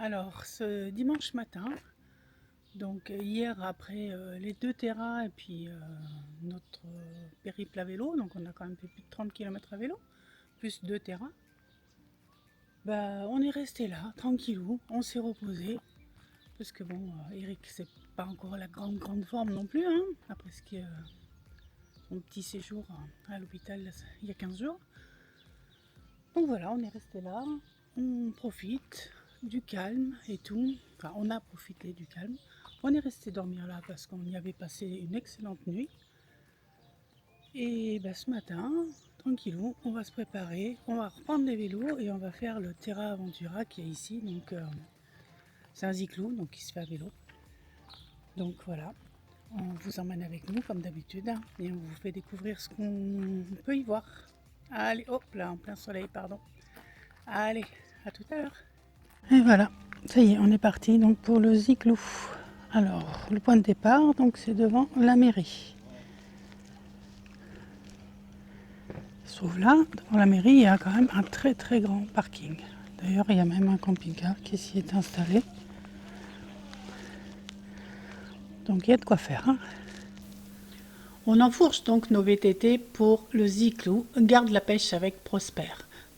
Alors, ce dimanche matin, donc hier après les 2 terras et puis notre périple à vélo, donc on a quand même fait plus de 30 km à vélo, plus 2 terras, bah, on est resté là, tranquillou, on s'est reposé, parce que bon, Eric, c'est pas encore la grande forme non plus, hein, après son petit séjour à l'hôpital il y a 15 jours. Donc voilà, on est resté là, on profite du calme et tout. Enfin, on a profité du calme. On est resté dormir là parce qu'on y avait passé une excellente nuit. Et ben, ce matin, tranquillou, on va se préparer, on va reprendre les vélos et on va faire le Terra Aventura qui est ici. Donc c'est un cyclo, donc qui se fait à vélo. Donc voilà, on vous emmène avec nous comme d'habitude hein, et on vous fait découvrir ce qu'on peut y voir. Allez, hop là, en plein soleil, pardon. Allez, à tout à l'heure. Et voilà, ça y est, on est parti donc pour le Ziglou. Alors, le point de départ, donc c'est devant la mairie. Sauf là, devant la mairie, il y a quand même un très grand parking. D'ailleurs, il y a même un camping-car qui s'y est installé. Donc il y a de quoi faire. Hein. On enfourche donc nos VTT pour le Ziglou, garde la pêche avec Prosper.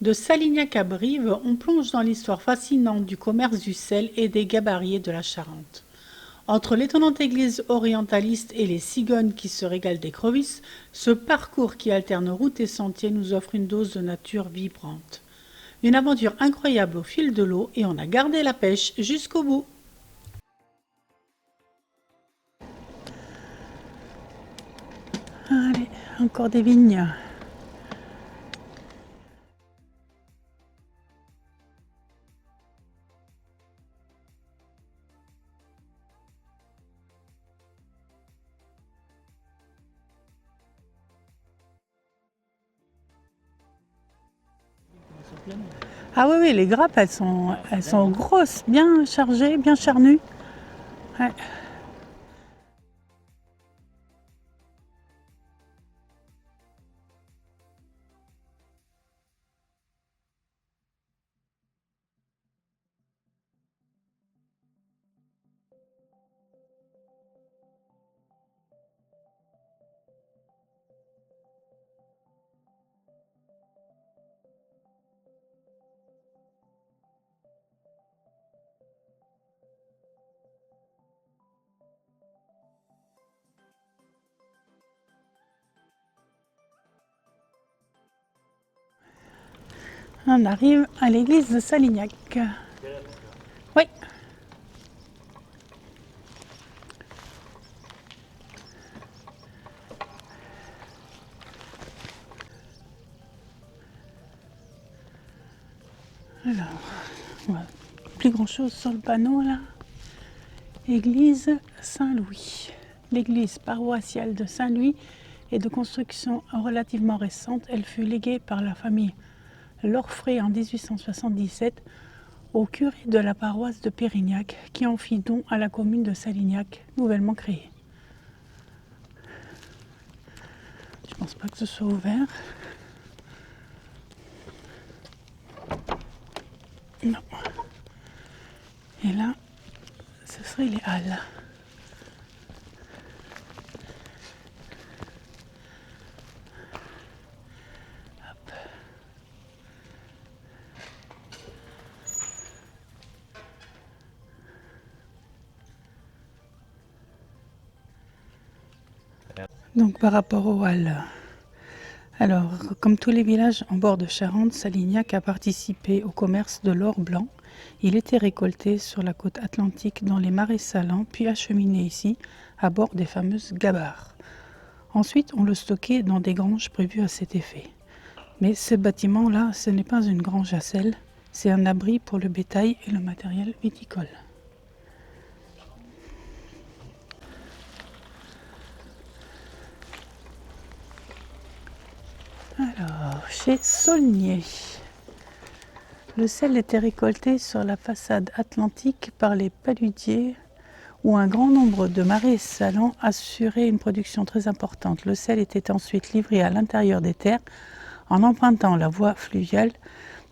De Salignac à Brive, on plonge dans l'histoire fascinante du commerce du sel et des gabariers de la Charente. Entre l'étonnante église orientaliste et les cigognes qui se régalent d'écrevisses, ce parcours qui alterne route et sentiers nous offre une dose de nature vibrante. Une aventure incroyable au fil de l'eau et on a gardé la pêche jusqu'au bout. Allez, encore des vignes. Ah oui, oui, les grappes, elles sont grosses, bien chargées, bien charnues. Ouais. On arrive à l'église de Salignac. Oui. Alors, voilà. Plus grand chose sur le panneau là. Église Saint-Louis. L'église paroissiale de Saint-Louis est de construction relativement récente. Elle fut léguée par la famille Lorfray en 1877 au curé de la paroisse de Pérignac qui en fit don à la commune de Salignac, nouvellement créée. Je pense pas que ce soit ouvert. Non. Et là, ce serait les halles. Hop. Donc par rapport aux halles, alors comme tous les villages en bord de Charente, Salignac a participé au commerce de l'or blanc. Il était récolté sur la côte atlantique dans les marais salants, puis acheminé ici à bord des fameuses gabarres. Ensuite, on le stockait dans des granges prévues à cet effet. Mais ce bâtiment-là, ce n'est pas une grange à sel, c'est un abri pour le bétail et le matériel viticole. Alors, chez Saulnier, le sel était récolté sur la façade atlantique par les paludiers où un grand nombre de marais salants assuraient une production très importante. Le sel était ensuite livré à l'intérieur des terres en empruntant la voie fluviale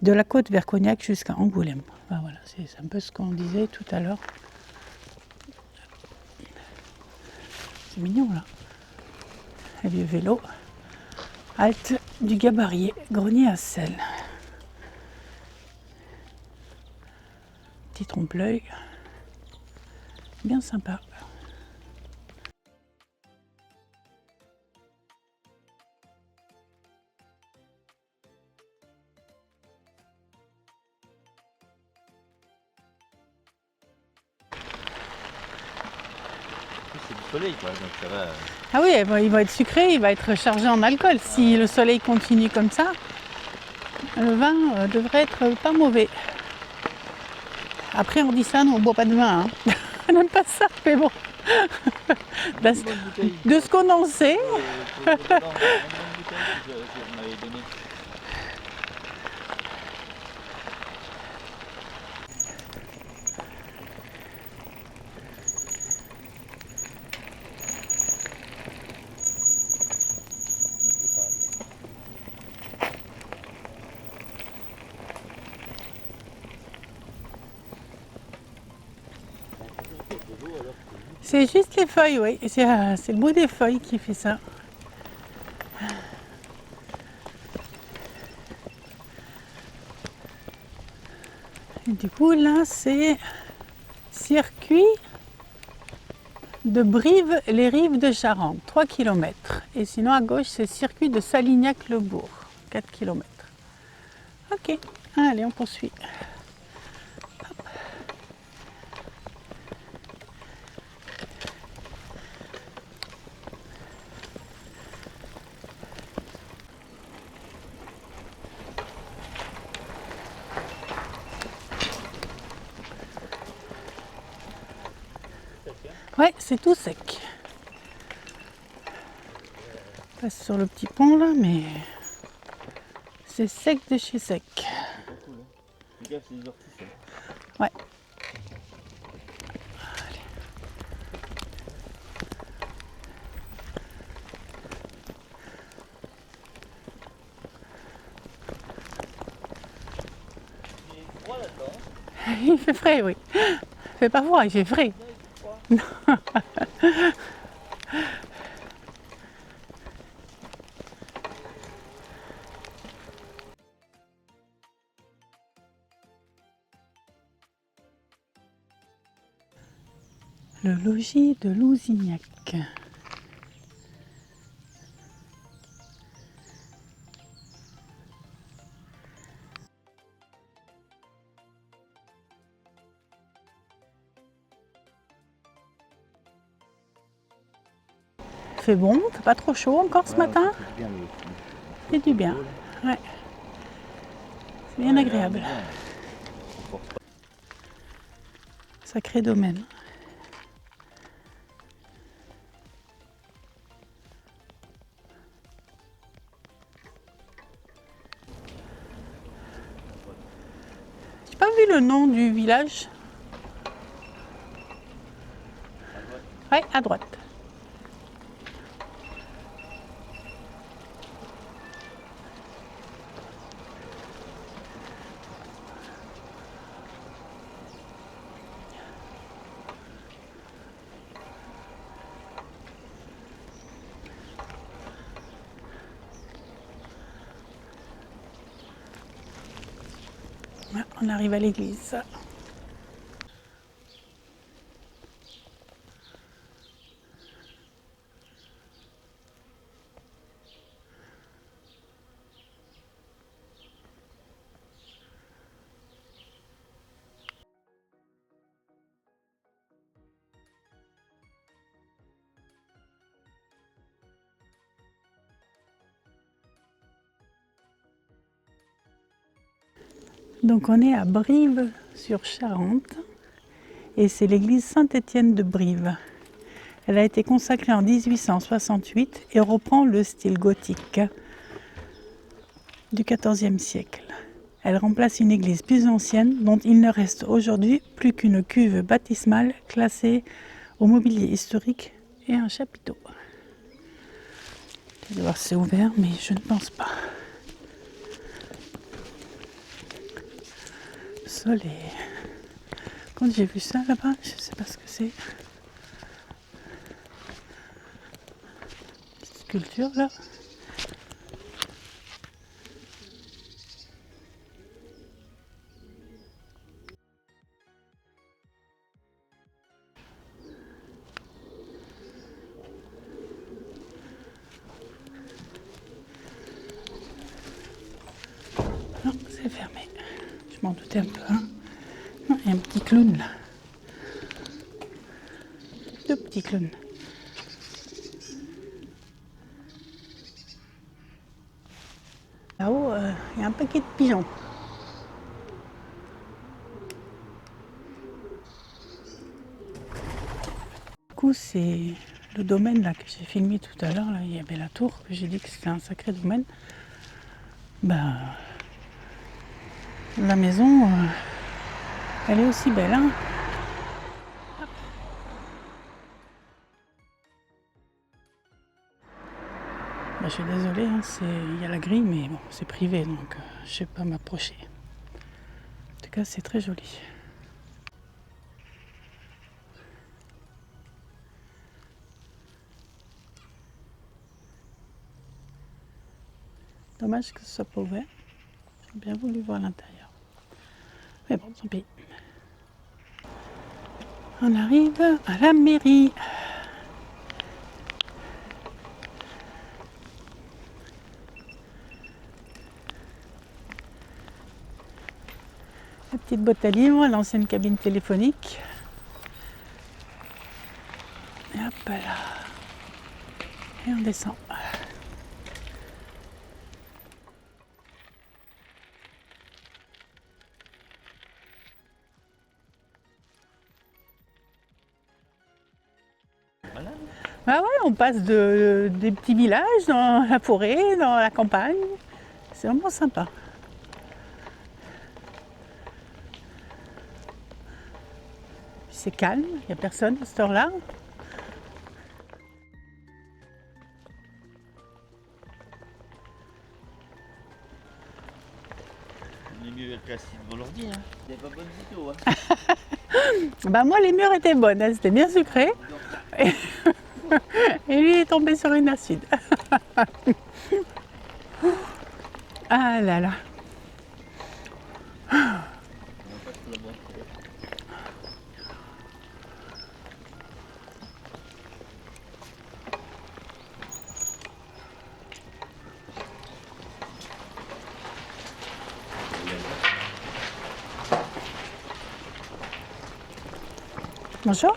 de la côte vers Cognac jusqu'à Angoulême. Enfin, voilà, c'est un peu ce qu'on disait tout à l'heure. C'est mignon là. Et le vélo. Halte du Gabarier, grenier à sel. Petit trompe-l'œil. Bien sympa. C'est du soleil quoi, donc ça va. Ah oui, il va être sucré, il va être chargé en alcool. Si le soleil continue comme ça, le vin devrait être pas mauvais. Après, on dit ça, nous on boit pas de vin. Hein. On n'aime pas ça, mais bon. De ce qu'on en sait. C'est juste les feuilles, oui. C'est le bout des feuilles qui fait ça. Et du coup, là, c'est circuit de Brive, les rives de Charente, 3 km. Et sinon, à gauche, c'est circuit de Salignac-le-Bourg, 4 km. Ok, allez, on poursuit. Hop. Ouais, c'est tout sec. On passe sur le petit pont là, mais c'est sec de chez sec. Ouais. Il fait frais, oui. Il fait pas froid, il fait frais. Le logis de Lousignac. Il fait bon, il fait pas trop chaud encore ce matin. C'est du bien. Ouais. C'est bien agréable. Sacré domaine. J'ai pas vu le nom du village. Ouais, à droite. On arrive à l'église. Donc on est à Brive-sur-Charente et c'est l'église Saint-Étienne de Brive. Elle a été consacrée en 1868 et reprend le style gothique du XIVe siècle. Elle remplace une église plus ancienne dont il ne reste aujourd'hui plus qu'une cuve baptismale classée au mobilier historique et un chapiteau. Je vais voir si c'est ouvert, mais je ne pense pas. sol est... Quand j'ai vu ça là-bas, je sais pas ce que c'est. Cette sculpture là. Non, c'est fermé. Je m'en doutais un peu. Hein. Non, il y a un petit clown là. Deux petits clowns. Là-haut, il y a un paquet de pigeons. Du coup, c'est le domaine là que j'ai filmé tout à l'heure. Là, il y avait la tour que j'ai dit que c'était un sacré domaine. Bah, la maison, elle est aussi belle. Hein. Bah, je suis désolée, hein, il y a la grille, mais bon, c'est privé, donc je ne sais pas m'approcher. En tout cas, c'est très joli. Dommage que ce soit pas ouvert. J'ai bien voulu voir l'intérieur. Mais bon, tant pis. On arrive à la mairie. La petite boîte à livres, l'ancienne cabine téléphonique. Et hop là. Et on descend. Ah ouais, on passe des petits villages dans la forêt, dans la campagne. C'est vraiment sympa. C'est calme, il n'y a personne à cette heure-là. Les murs classiques devant l'ordi, hein. Il n'y a pas bonne vidéo, hein. Bah moi les murs étaient bonnes, hein, c'était bien sucré. Et, et lui est tombé sur une acide. Ah là là. Bonjour.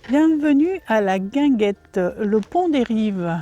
Bienvenue à la Guinguette, le pont des Rives.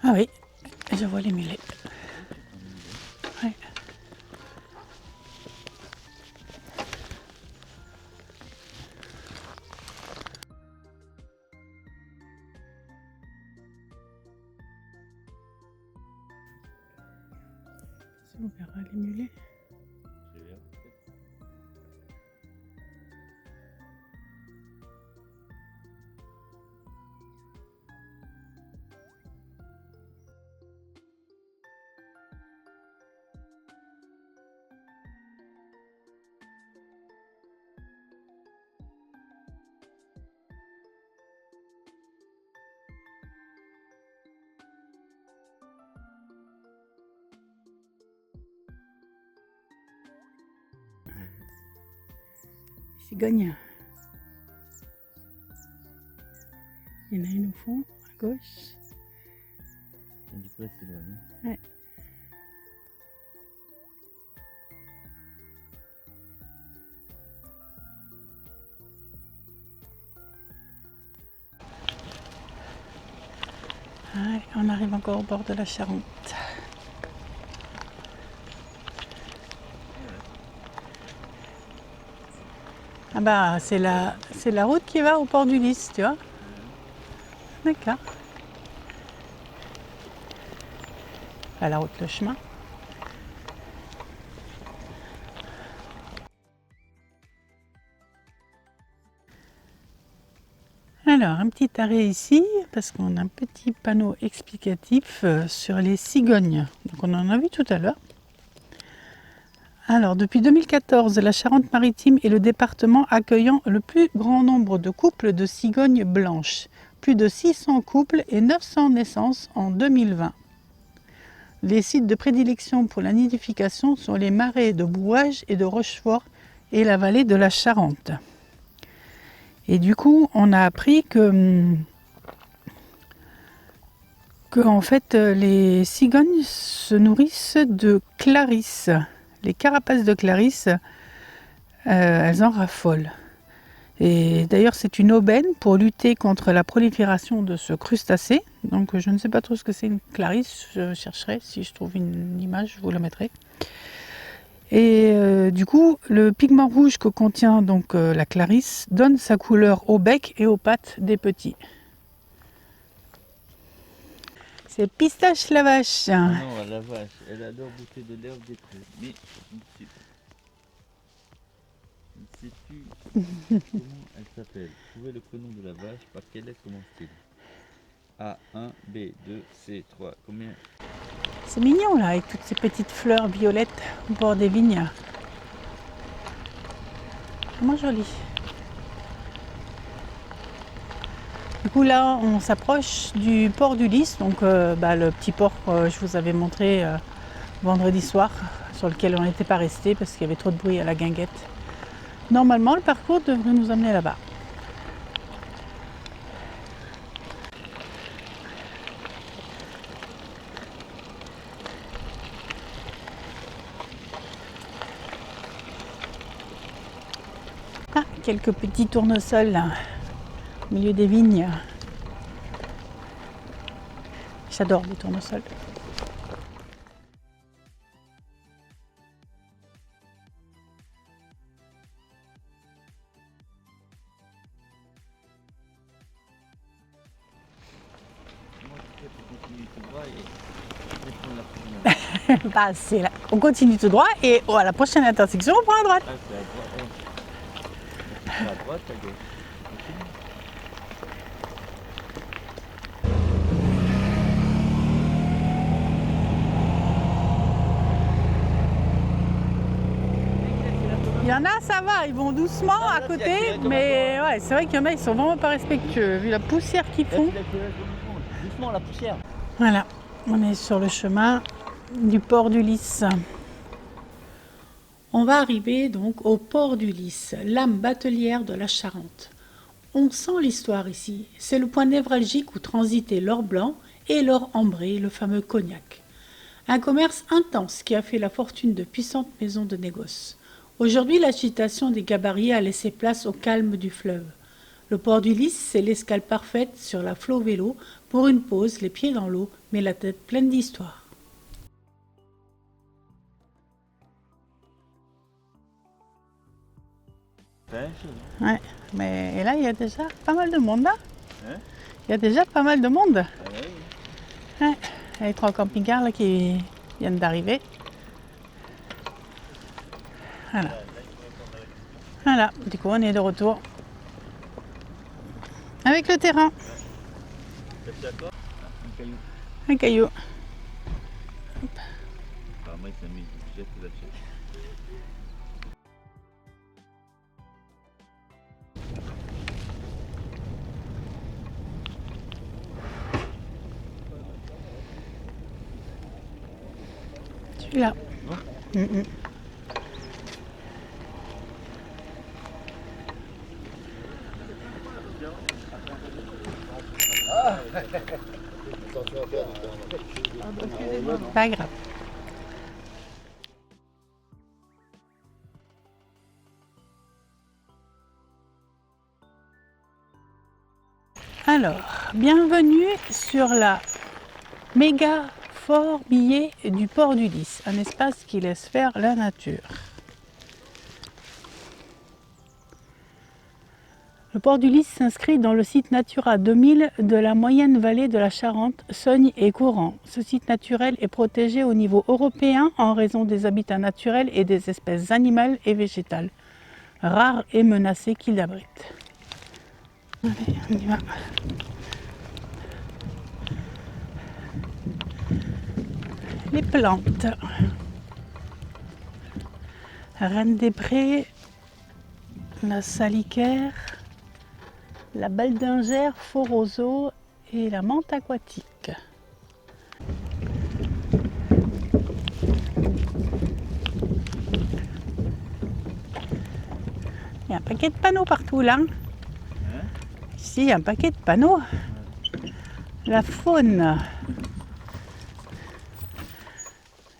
Ah oui, je vois les mulets. Ouais. On verra les mulets. Cigogne. Il y en a une au fond, à gauche. après s'éloigner. Ouais. Allez, on arrive encore au bord de la Charente. Ah bah c'est la route qui va au port du Lys, tu vois. D'accord. Enfin, la route, le chemin. Alors, un petit arrêt ici, parce qu'on a un petit panneau explicatif sur les cigognes. Donc on en a vu tout à l'heure. Alors, depuis 2014, la Charente-Maritime est le département accueillant le plus grand nombre de couples de cigognes blanches. Plus de 600 couples et 900 naissances en 2020. Les sites de prédilection pour la nidification sont les marais de Brouage et de Rochefort et la vallée de la Charente. Et du coup, on a appris que en fait, les cigognes se nourrissent de clarisses. Les carapaces de clarisses, elles en raffolent. Et d'ailleurs, c'est une aubaine pour lutter contre la prolifération de ce crustacé. Donc, je ne sais pas trop ce que c'est une clarisse. Je chercherai. Si je trouve une image, je vous la mettrai. Et du coup, le pigment rouge que contient donc la clarisse donne sa couleur au bec et aux pattes des petits. C'est Pistache la vache. Ah non, la vache, elle adore bouffer de l'herbe des prés. Mais je ne sais plus comment elle s'appelle. Trouvez le prénom de la vache, par quelle lettre commence-t-il? A, 1, B, 2, C, 3. Combien? C'est mignon là, avec toutes ces petites fleurs violettes au bord des vignes. Vraiment joli. Du coup là, on s'approche du port du Lys, donc le petit port que je vous avais montré vendredi soir, sur lequel on n'était pas resté parce qu'il y avait trop de bruit à la guinguette. Normalement, le parcours devrait nous amener là-bas. Ah, quelques petits tournesols là, au milieu des vignes. J'adore les tournesols. Bah, c'est là. On continue tout droit et à la prochaine intersection, on prend à droite. Ah, c'est à droite. C'est à droite, à gauche. Il y en a, ça va, ils vont doucement à côté, mais ouais, c'est vrai qu'il y en a, ils sont vraiment pas respectueux, vu la poussière qu'ils font. Doucement, la poussière. Voilà, on est sur le chemin du port du Lys. On va arriver donc au port du Lys, l'âme batelière de la Charente. On sent l'histoire ici, c'est le point névralgique où transitaient l'or blanc et l'or ambré, le fameux cognac. Un commerce intense qui a fait la fortune de puissantes maisons de négoce. Aujourd'hui, l'agitation des gabarits a laissé place au calme du fleuve. Le port du Lys, c'est l'escale parfaite sur la Flo Vélo pour une pause, les pieds dans l'eau, mais la tête pleine d'histoire. Ouais, mais et là, il y a déjà pas mal de monde là. Hein? Il y a déjà pas mal de monde. Ah oui. Ouais, il y a les 3 camping-cars là qui viennent d'arriver. Voilà. Voilà, du coup, on est de retour avec le terrain. C'est d'accord? Un caillou. Un caillou. Apparemment, il s'amuse. Jette là-dessus. Celui-là. Pas grave. Alors, bienvenue sur la méga fort billet du port du Lys, un espace qui laisse faire la nature. Le port du Lys s'inscrit dans le site Natura 2000 de la moyenne vallée de la Charente, Sogne et Courant. Ce site naturel est protégé au niveau européen en raison des habitats naturels et des espèces animales et végétales, rares et menacées qu'il abrite. Allez, on y va. Les plantes. Reine des Prés, la salicaire, la baldingère, faux roseau et la menthe aquatique. Il y a un paquet de panneaux partout là. Ici, il y a un paquet de panneaux. La faune.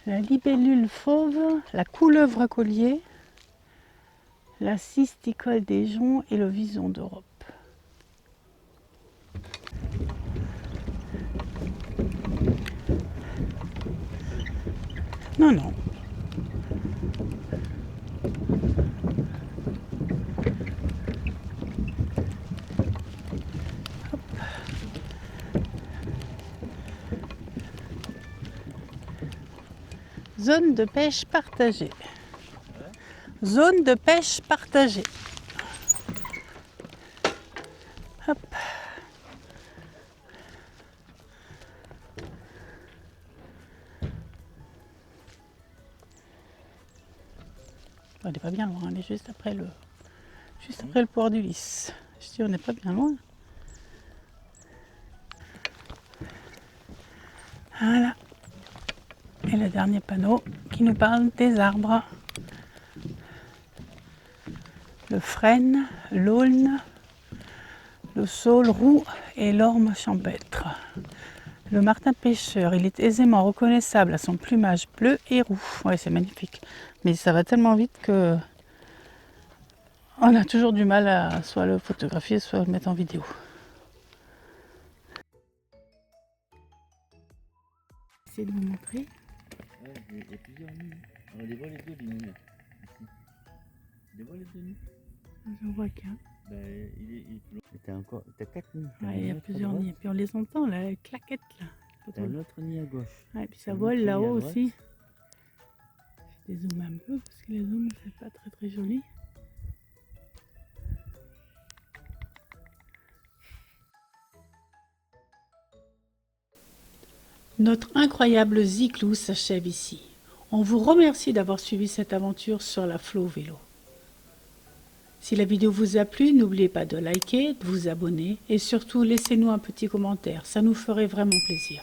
La libellule fauve, la couleuvre collier, la cysticole des joncs et le vison d'Europe. Non, non. Hop. Zone de pêche partagée. Zone de pêche partagée. Hop. On n'est pas bien loin, on est juste après le port du Lys. Je dis on n'est pas bien loin. Voilà. Et le dernier panneau qui nous parle des arbres. Le frêne, l'aulne, le saule roux et l'orme champêtre. Le martin pêcheur, il est aisément reconnaissable à son plumage bleu et roux. Ouais, c'est magnifique. Mais ça va tellement vite que on a toujours du mal à soit le photographier, soit le mettre en vidéo. Essayez de vous montrer. Ouais, il y a plusieurs nids. On les voit les deux, les nids. Ici. On les voit les deux nids. J'en vois qu'un. Ben, t'as 4 nids. Ouais, il y a plusieurs nids. Et puis on les entend, là, les claquettes là. T'as un autre nid à gauche. Ouais, et puis ça vole là-haut aussi. Je dézoome un peu parce que les zooms c'est pas très très joli. Notre incroyable Ziclou s'achève ici. On vous remercie d'avoir suivi cette aventure sur la Flow Vélo. Si la vidéo vous a plu, n'oubliez pas de liker, de vous abonner et surtout laissez-nous un petit commentaire, ça nous ferait vraiment plaisir.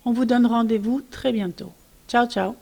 On vous donne rendez-vous très bientôt. Ciao ciao.